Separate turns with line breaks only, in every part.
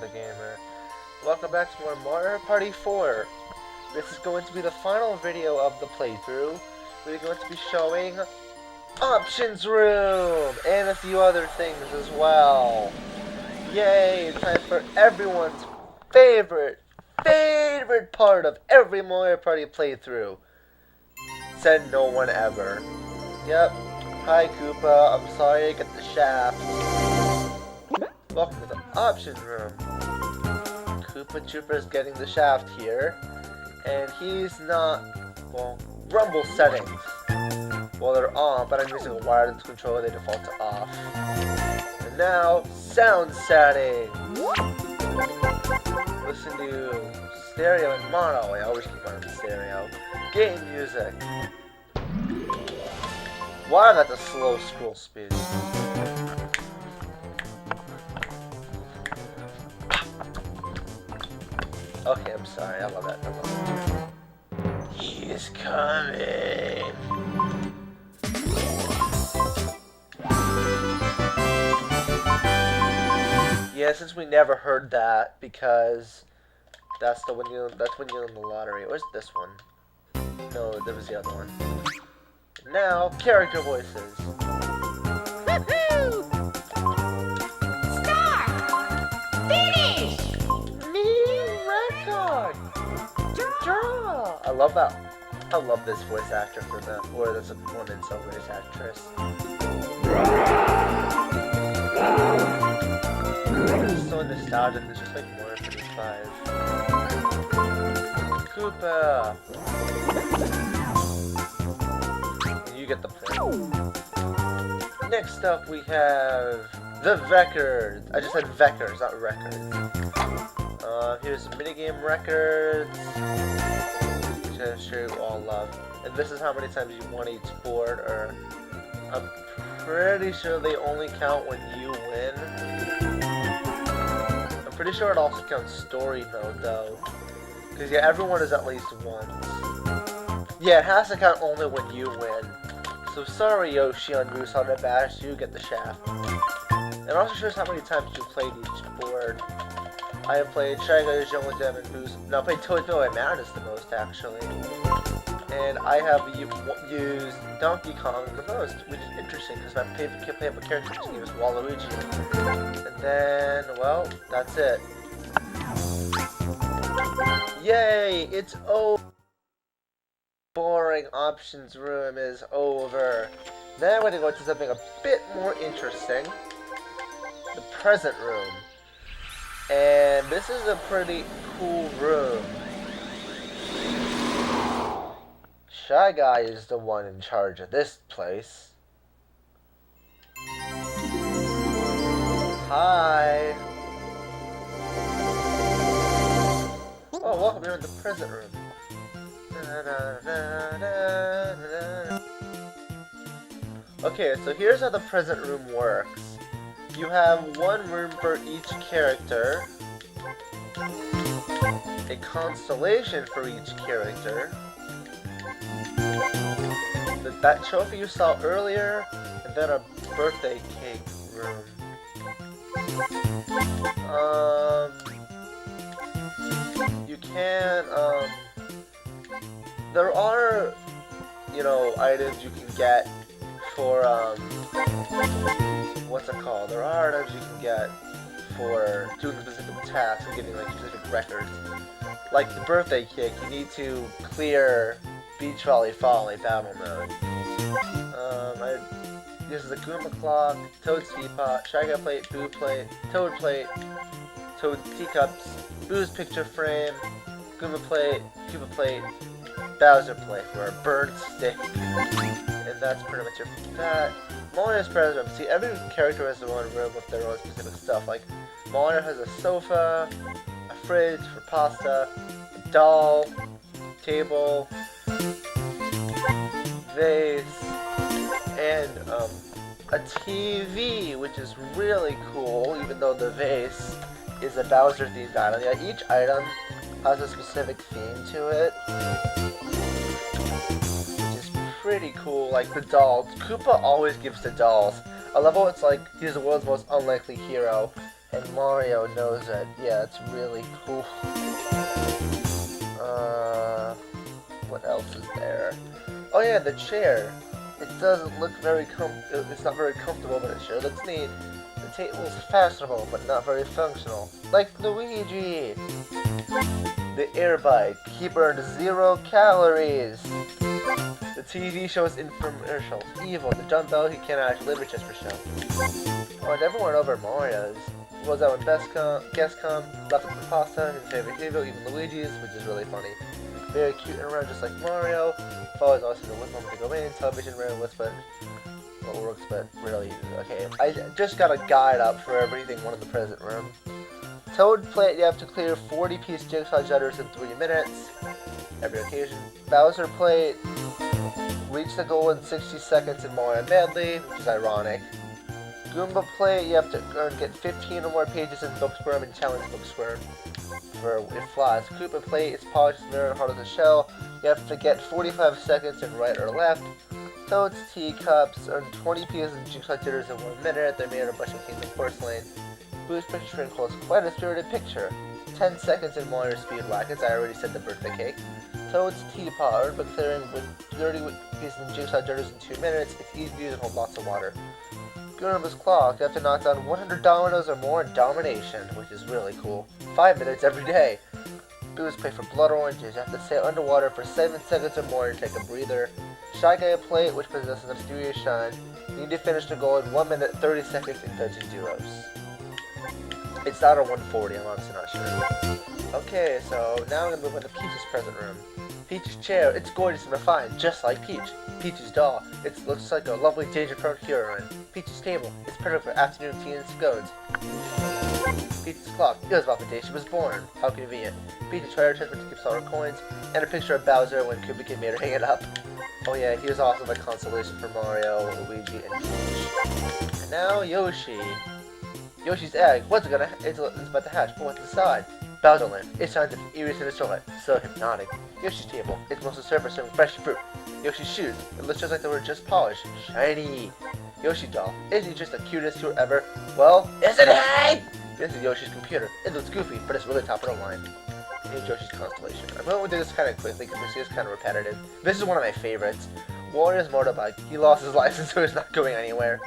the Gamer. Welcome back to more Mario Party 4. This is going to be the final video of the playthrough. We're going to be showing Options Room and a few other things as well. Yay! Time for everyone's favorite part of every Mario Party playthrough. Said no one ever. Yep. Hi Koopa, I'm sorry I got the shaft. Welcome to the Options Room. Koopa Troopa is getting the shaft here, and he's not, well, rumble settings. Well, they're on, but I'm using a wireless controller, they default to off. And now, sound settings. Listen to stereo and mono. I always keep on stereo. Game music. Why I got the slow scroll speed? Okay, I'm sorry. I love that. He's coming. Yeah, since we never heard that, because that's when you win the lottery. Where's this one? No, there was the other one. Now, character voices.
Woohoo! Start! Finish!
Record! Draw! I love that. I love this voice actor for that. Or this woman, so voice actress. It's so nostalgic. It's just like Mario 35. Koopa! You get the point. Next up, we have the Records. I just said Veckers, not Records. Here's minigame records, which I'm sure you all love. And this is how many times you won each board, or I'm pretty sure they only count when you win. I'm pretty sure it also counts story mode though. Because yeah, everyone is at least once. Yeah, it has to count only when you win. So sorry Yoshi on Moose on the Bash, you get the shaft. It also shows how many times you played each board. I have played Shy Guy, Jungle Jam, and Boost. No, I played Toad Bill Madness the most, actually. And I have used Donkey Kong the most, which is interesting, because my favorite character in this game is Waluigi. And then, well, that's it. Yay! It's over! Boring Options Room is over. Now we're going to go into something a bit more interesting. The Present Room. And this is a pretty cool room. Shy Guy is the one in charge of this place. Hi. Oh, welcome, you're in the present room. Okay, so here's how the present room works. You have one room for each character, a constellation for each character, that trophy you saw earlier, and then a birthday cake room. You can, there are, items you can get for, what's it called? There are items you can get for doing specific tasks and getting, like, specific records. Like the birthday cake, you need to clear Beach Volley Folly battle mode. This is a Goomba Clock, Toad's Teapot, Shy Guy Plate, Boo Plate, Toad's Teacups, Boo's Picture Frame, Goomba Plate, Koopa Plate, Bowser Plate, or a Burnt Stick. And that's pretty much it for that. Mario's present room. See, every character has their own room with their own specific stuff. Like, Mario has a sofa, a fridge for pasta, a doll, table, vase, and a TV, which is really cool, even though the vase is a Bowser themed item. Yeah, each item has a specific theme to it, which is pretty cool. Like the dolls, Koopa always gives the dolls. I love how it's like he's the world's most unlikely hero, And Mario knows it. Yeah, it's really cool. What else is there? Oh yeah, the chair. It doesn't look very it's not very comfortable, but it sure looks neat. The table's fashionable, but not very functional. Like Luigi! The air bike. He burned 0 calories. The TV shows infomercials. Evil. The dumbbell he cannot actually live just for show. Oh, and everyone over Mario's. Was that when guests come, left with the pasta, his favorite hero, even Luigi's, which is really funny. Very cute and around just like Mario. Follows also the one moment to go in, television rarely works, but rarely uses it. Okay, I just got a guide up for everything one in the present room. Toad plate, you have to clear 40-piece jigsaw jutters in 3 minutes. Every occasion. Bowser plate, reach the goal in 60 seconds in Mario Medley, which is ironic. Goomba plate, you have to get 15 or more pages in Booksworm and challenge Booksworm for it flies. Koopa plate is polished as mirror and hard as a shell. You have to get 45 seconds in right or left. Toad's teacups earn 20 pieces of jigsaw jitters in 1 minute. They're made out of Bushel Kingdom porcelain. Boo's picture frame holds quite a spirited picture. 10 seconds in Mario Speed Wackets. I already said the birthday cake. Toad's teapot earned by clearing with 30 pieces of jigsaw jitters in 2 minutes. It's easy to use and holds lots of water. Goomba's clock. You have to knock down 100 dominoes or more in domination, which is really cool. 5 minutes every day. Boo's play for blood oranges. You have to stay underwater for 7 seconds or more to take a breather. Shy Guy plate, which possesses a mysterious shine. You need to finish the goal in 1 minute 30 seconds in dodging zeros. It's not a 140, I'm honestly not sure. Okay, so now I'm gonna move on to Peach's present room. Peach's chair, it's gorgeous and refined, just like Peach. Peach's doll, it looks like a lovely danger-prone heroine. Peach's table, it's perfect for afternoon tea and scones. Peach's clock, it was about the day she was born. How convenient. Peach's treasure chest, which keeps all her coins, and a picture of Bowser when Koopa Kid made her hang it up. Oh yeah, he was also the consolation for Mario, Luigi, and Peach. And now Yoshi. Yoshi's egg, it's about to hatch, but what's inside? Bowser lamp, it shines an eerie sinister light, so hypnotic. Yoshi's table, it's mostly surface serving fresh fruit. Yoshi's shoes, it looks just like they were just polished, shiny. Yoshi doll, isn't he just the cutest tour ever? Well, isn't he? This is Yoshi's computer, it looks goofy, but it's really top of the line. Here's Yoshi's constellation. I'm going to do this kind of quickly because this is kind of repetitive. This is one of my favorites. Warrior's motorbike, he lost his license so he's not going anywhere.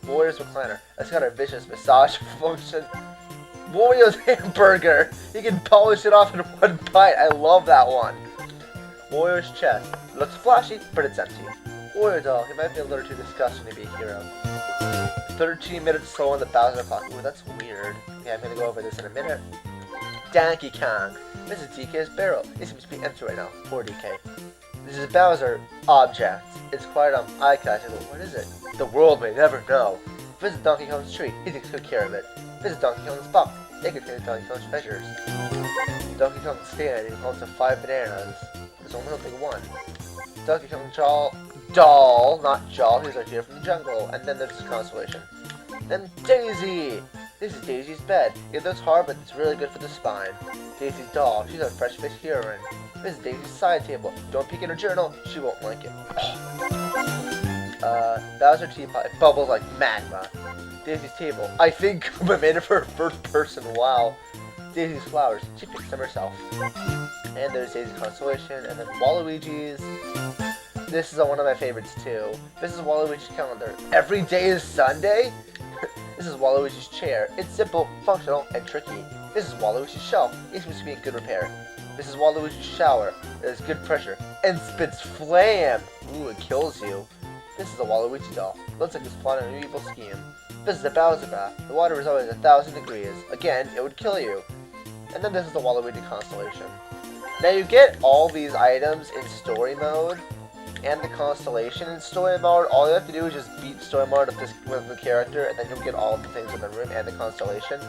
Warrior's recliner, it's got a vicious massage function. Wario's hamburger, he can polish it off in one bite. I love that one. Warrior's chest, it looks flashy, but it's empty. Wario doll, he might be a little too disgusting to be a hero. 13 minutes slow on the Bowser clock. Ooh, that's weird. Yeah, I'm gonna go over this in a minute. Donkey Kong, this is DK's barrel. It seems to be empty right now. Poor DK. This is Bowser object. It's quite eye-catching, but what is it? The world may never know. Visit Donkey Kong's tree. He takes good care of it. Visit Donkey Kong's box. It contains Donkey Kong's treasures. Donkey Kong's stand. He holds 5 bananas. There's only one. Donkey Kong doll, not Jaw. He's right here from the jungle. And then there's his constellation. Then Daisy. This is Daisy's bed. It looks hard, but it's really good for the spine. Daisy's doll. She's a fresh-faced heroine. This is Daisy's side table. Don't peek in her journal. She won't like it. Bowser teapot. It bubbles like magma. Daisy's table. I think Koopa made it for a first person. Wow. Daisy's flowers. She picks them herself. And there's Daisy's constellation. And then Waluigi's. This is one of my favorites too. This is Waluigi's calendar. Every day is Sunday? This is Waluigi's chair. It's simple, functional, and tricky. This is Waluigi's shelf. It seems to be in good repair. This is Waluigi's shower. It has good pressure and spits flame. Ooh, it kills you. This is a Waluigi doll. Looks like it's plotting an evil scheme. This is the Bowser bath. The water is always 1,000 degrees. Again, it would kill you. And then this is the Waluigi constellation. Now you get all these items in story mode and the constellation in story mode. All you have to do is just beat story mode with the character, and then you'll get all of the things in the room and the constellation.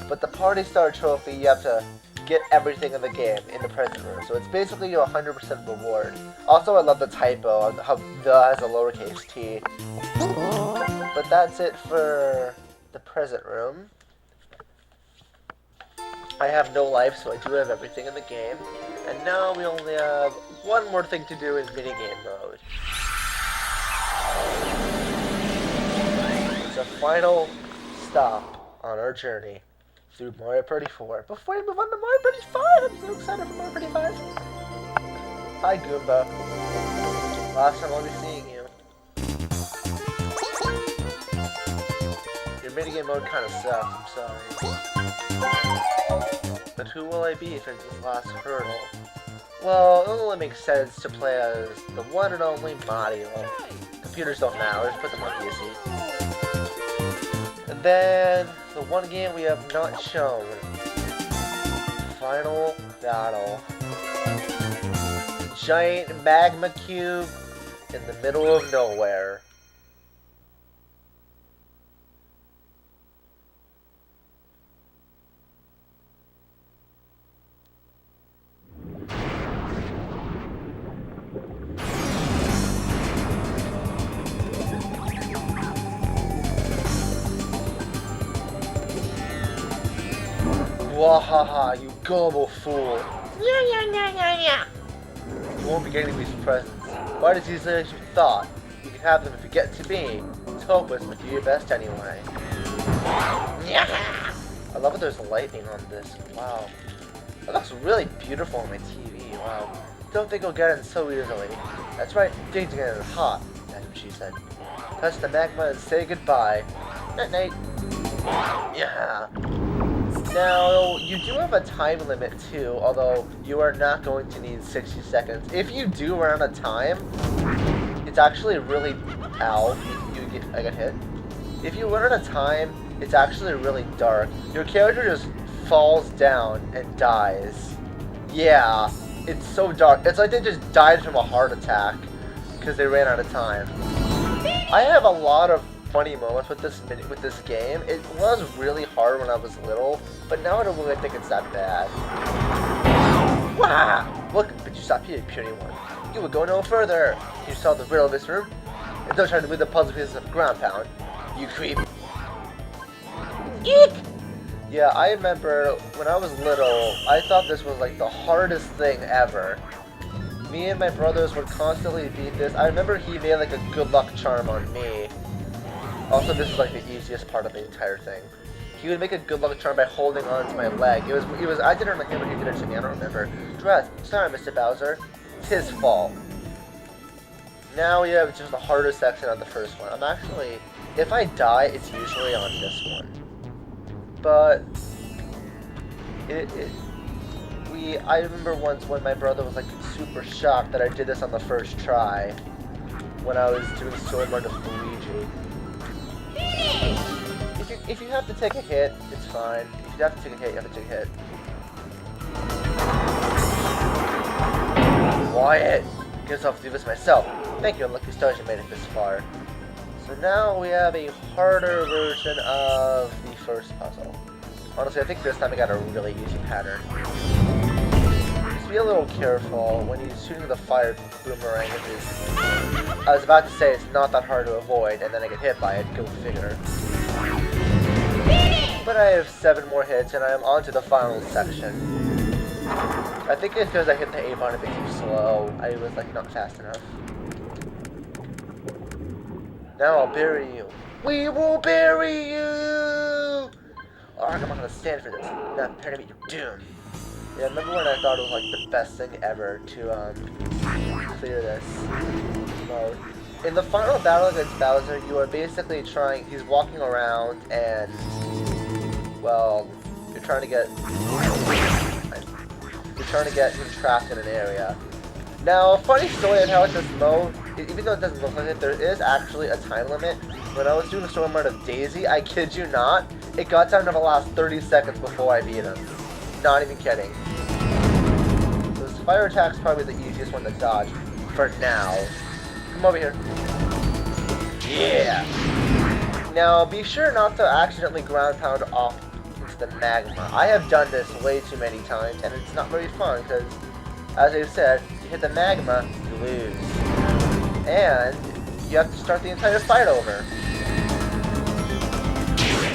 But the Party Star trophy, you have to get everything in the game in the present room. So it's basically your 100% reward. Also, I love the typo of how the has a lowercase t. But that's it for the present room. I have no life, so I do have everything in the game. And now we only have one more thing to do in minigame mode. It's a final stop on our journey. through Mario Party 4. Before we move on to Mario Party 5, I'm so excited for Mario Party 5. Hi, Goomba. Last time I'll be seeing you. Your minigame mode kind of sucks, I'm sorry. But who will I be for this last hurdle? Well, it only makes sense to play as the one and only Mario. Computers don't matter, just put them on PC. And then, the one game we have not shown. Final Battle. Giant magma cube in the middle of nowhere. Wahaha, you gullible fool.
Yeah.
You won't be getting these presents. Quite as easily as you thought. You can have them if you get to me. It's hopeless, but do your best anyway.
Yeah.
I love that there's lightning on this. Wow. That looks really beautiful on my TV. Wow. Don't think you'll get it so easily. That's right, things are getting hot. That's what she said. Touch the magma and say goodbye. Night night. Yeah. Now, you do have a time limit too, although you are not going to need 60 seconds. If you do run out of time, it's actually really... Ow, I got hit. If you run out of time, it's actually really dark. Your character just falls down and dies. Yeah, it's so dark. It's like they just died from a heart attack because they ran out of time. I have a lot of funny moments with this game. It was really hard when I was little, but now I don't really think it's that bad. Wow! Look, but you stopped here, puny one. You would go no further. You solve the riddle of this room, and don't try to move the puzzle pieces of ground pound. You creep.
Eek!
Yeah, I remember when I was little, I thought this was like the hardest thing ever. Me and my brothers would constantly beat this. I remember he made like a good luck charm on me. Also, this is like the easiest part of the entire thing. He would make a good luck charm by holding on to my leg. It was I did it on him or he did it to me, I don't remember. Dress, sorry Mr. Bowser. It's his fault. Now we have just the harder section on the first one. I'm actually, if I die, it's usually on this one. But I remember once when my brother was like super shocked that I did this on the first try when I was doing Sword Art of Luigi. If you have to take a hit, it's fine. If you have to take a hit, you have to take a hit. Quiet! Guess I'll do this myself. Thank you, Unlucky Stars, you made it this far. So now we have a harder version of the first puzzle. Honestly, I think this time I got a really easy pattern. Just be a little careful when you're shooting the fire boomerang. I was about to say it's not that hard to avoid, and then I get hit by it. Go figure. But I have 7 more hits, and I am on to the final section. I think it's because I hit the A button a bit too slow. I was like not fast enough. Now I'll bury you. We will bury you! Alright, I'm not gonna stand for this. Now prepare to meet your doom. Yeah, remember when I thought it was like the best thing ever to clear this mode. In the final battle against Bowser, you are basically he's walking around and, well, you're trying to get him trapped in an area. Now, funny story on how this mode, even though it doesn't look like it, there is actually a time limit. When I was doing the story mode of Daisy, I kid you not, it got down to the last 30 seconds before I beat him. Not even kidding. So this fire attack's probably the easiest one to dodge for now. Come over here. Yeah! Now, be sure not to accidentally ground pound off into the magma. I have done this way too many times, and it's not very fun, because, as I said, you hit the magma, you lose. And you have to start the entire fight over.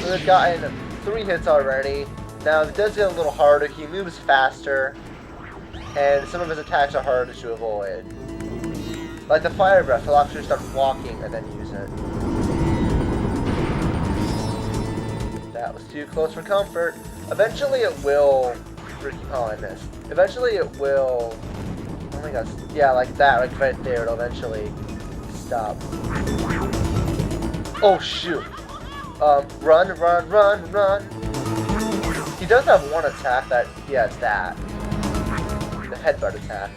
So we've gotten 3 hits already. Now, it does get a little harder. He moves faster, and some of his attacks are harder to avoid. Like the fire breath, he'll actually start walking and then use it. That was too close for comfort. Eventually it will... Oh, I missed. Eventually it will... Oh my gosh. Yeah, like that. Like right there. It'll eventually stop. Oh, shoot. Run, run, run, run. He does have one attack that... Yeah, it's that. The headbutt attack.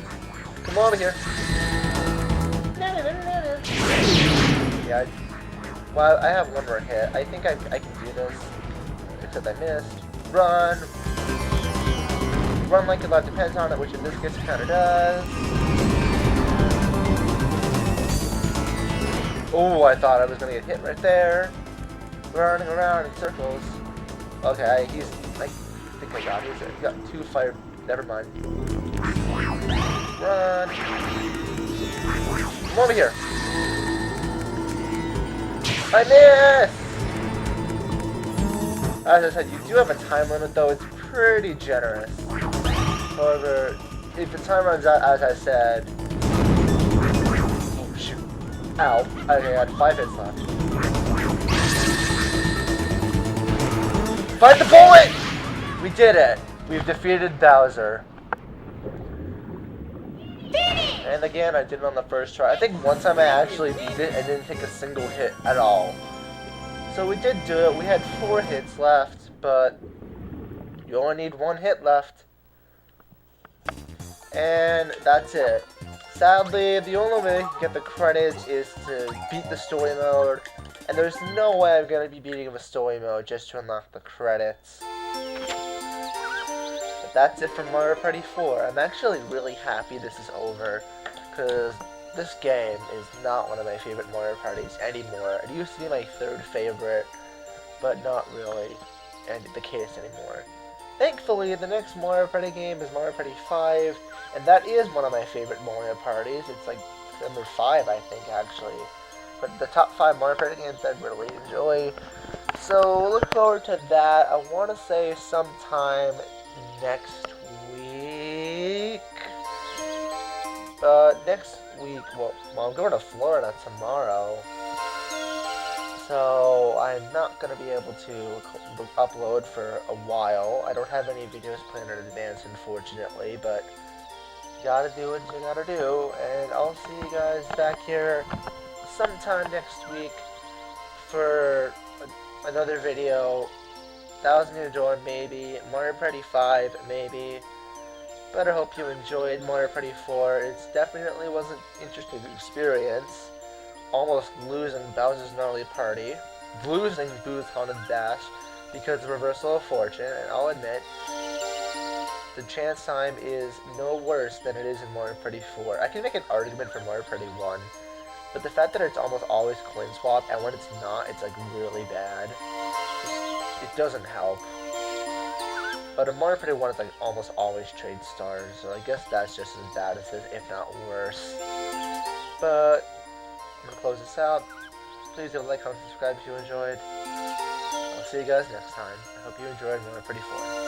Come over here. Yeah, well, I have one more hit. I think I can do this. Except I missed. Run! Run like your life depends on it, which in this case it kinda does. Oh, I thought I was gonna get hit right there. Running around in circles. Okay, he's... I think I got him. He got 2 fire... Never mind. Run! Come over here! I missed! As I said, you do have a time limit though, it's pretty generous. However, if the time runs out, as I said... Oh shoot. Ow. Okay, I had 5 hits left. Fight the bullet! We did it! We've defeated Bowser. And again, I did it on the first try. I think one time I actually beat it and didn't take a single hit at all. So we did do it. We had 4 hits left, but you only need 1 hit left. And that's it. Sadly, the only way to get the credits is to beat the story mode. And there's no way I'm going to be beating the story mode just to unlock the credits. But that's it for Mario Party 4. I'm actually really happy this is over. Because this game is not one of my favorite Mario Parties anymore. It used to be my 3rd favorite, but not really the case anymore. Thankfully, the next Mario Party game is Mario Party 5, and that is one of my favorite Mario Parties. It's like number 5, I think, actually. But the top 5 Mario Party games I really enjoy. So, look forward to that. I want to say sometime next week. Next week, well, I'm going to Florida tomorrow. So, I'm not going to be able to upload for a while. I don't have any videos planned in advance, unfortunately, but you gotta do what you gotta do. And I'll see you guys back here sometime next week for another video. Thousand Year Door, maybe. Mario Party 5, maybe. But I hope you enjoyed Mario Party 4. It definitely was an interesting experience. Almost losing Bowser's Gnarly Party. Losing Boo's Haunted Dash because of Reversal of Fortune. And I'll admit, the chance time is no worse than it is in Mario Party 4. I can make an argument for Mario Party 1. But the fact that it's almost always coin swap, and when it's not, it's like really bad. It doesn't help. But in Mario Party 1, it's like almost always trade stars, so I guess that's just as bad as it, if not worse. But I'm gonna close this out. Please leave a like, comment, subscribe if you enjoyed. I'll see you guys next time. I hope you enjoyed Mario Party 4.